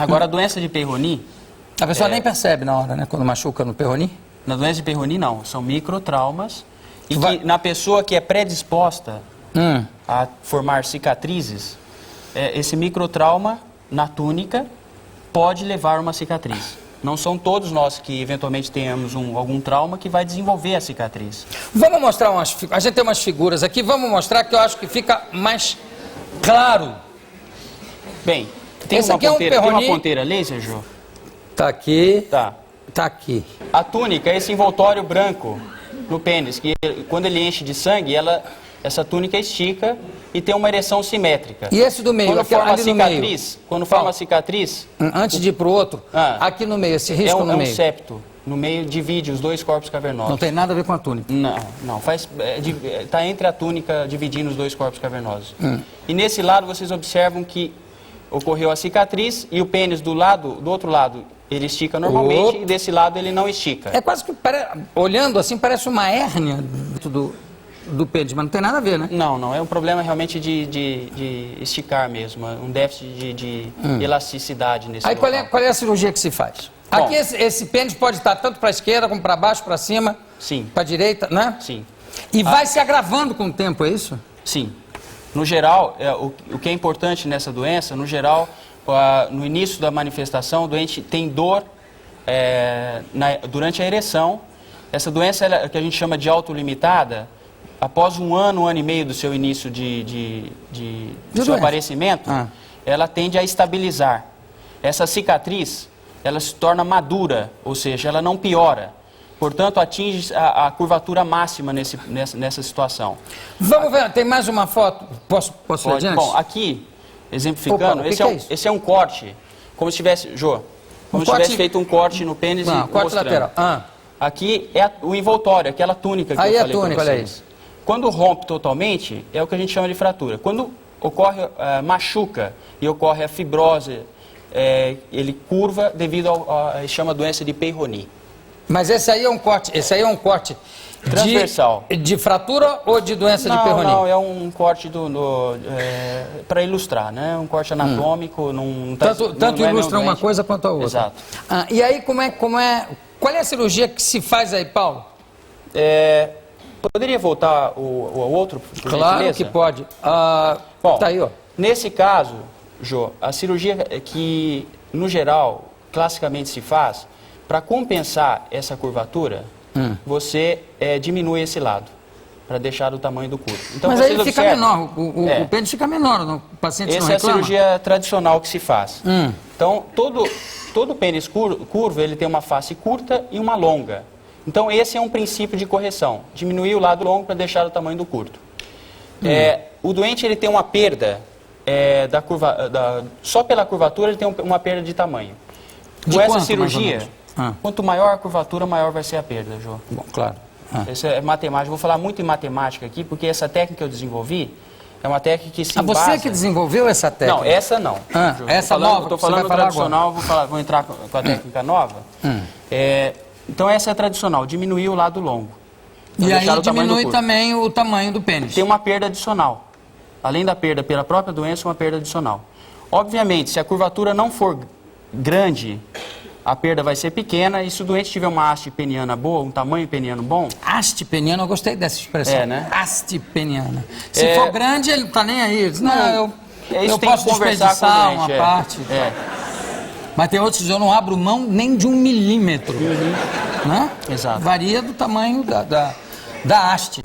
Agora, a doença de Peyronie... A pessoa nem percebe na hora, né? Quando machuca no Peyronie. Na doença de Peyronie, não. São microtraumas. E que na pessoa que é predisposta a formar cicatrizes, esse microtrauma na túnica pode levar a uma cicatriz. Não são todos nós que eventualmente tenhamos algum trauma que vai desenvolver a cicatriz. Vamos mostrar a gente tem umas figuras aqui, vamos mostrar que eu acho que fica mais claro. Bem, tem uma ponteira laser, Jô? Tá aqui. Tá. Tá aqui. A túnica é esse envoltório branco no pênis, que quando ele enche de sangue, essa túnica estica e tem uma ereção simétrica. E esse do meio, quando forma ali cicatriz, quando forma a cicatriz... Antes de ir para o outro, aqui no meio, esse risco no meio. É um septo. No meio divide os dois corpos cavernosos. Não tem nada a ver com a túnica. Não. Está entre a túnica dividindo os dois corpos cavernosos. E nesse lado vocês observam que ocorreu a cicatriz e o pênis do outro lado, ele estica normalmente e desse lado ele não estica. É quase que, olhando assim, parece uma hérnia do pênis, mas não tem nada a ver, né? Não. É um problema realmente de esticar mesmo, um déficit de elasticidade nesse local. Aí qual é a cirurgia que se faz? Bom, aqui esse pênis pode estar tanto para a esquerda como para baixo, para cima, para a direita, né? Sim. E vai se agravando com o tempo, é isso? Sim. No geral, o que é importante nessa doença, no geral, no início da manifestação, o doente tem dor durante a ereção. Essa doença, que a gente chama de autolimitada, após um ano e meio do seu início do seu aparecimento, ela tende a estabilizar. Essa cicatriz, ela se torna madura, ou seja, ela não piora. Portanto, atinge a curvatura máxima nessa situação. Vamos ver, tem mais uma foto? Posso ir adiante? Bom, aqui, exemplificando, esse é um corte, como se tivesse, como se tivesse feito um corte no pênis e corte lateral. Aqui é o envoltório, aquela túnica que eu falei para vocês. Olha isso. Quando rompe totalmente, é o que a gente chama de fratura. Quando machuca e ocorre a fibrose, ele curva devido a chama doença de Peyronie. Mas esse aí é um corte, transversal. De fratura ou de doença de Peyronie? Não, é um corte para ilustrar, né? Um corte anatômico. Tanto ilustra uma coisa quanto a outra. Exato. E aí, qual é a cirurgia que se faz aí, Paulo? Poderia voltar o outro, por Claro gentileza? que pode. Bom, tá aí, ó. Nesse caso, a cirurgia que, no geral, classicamente se faz, para compensar essa curvatura, você diminui esse lado, para deixar o tamanho do corpo. Então, mas aí fica menor, o pênis fica menor, o paciente não reclama? Essa é a cirurgia tradicional que se faz. Então, todo pênis curvo, ele tem uma face curta e uma longa. Então, esse é um princípio de correção, diminuir o lado longo para deixar o tamanho do curto. O doente, ele tem uma perda, só pela curvatura, ele tem uma perda de tamanho. Com essa cirurgia, quanto maior a curvatura, maior vai ser a perda, Jô. Bom, claro. Isso é matemática. Vou falar muito em matemática aqui, porque essa técnica que eu desenvolvi é uma técnica que se embasa... Você que desenvolveu essa técnica? Não, essa não. Essa nova? Estou falando tradicional, vou entrar com a técnica nova. Então, essa é a tradicional, diminuir o lado longo. E aí diminui também o tamanho do pênis. Tem uma perda adicional. Além da perda pela própria doença, uma perda adicional. Obviamente, se a curvatura não for grande, a perda vai ser pequena, e se o doente tiver uma haste peniana boa, um tamanho peniano bom... Haste peniana, eu gostei dessa expressão. Né? Haste peniana. Se for grande, ele não está nem aí. Ele diz, eu tem posso que conversar desperdiçar com o uma parte. Mas tem outros que eu não abro mão nem de 1 milímetro. Né? Exato. Varia do tamanho da haste.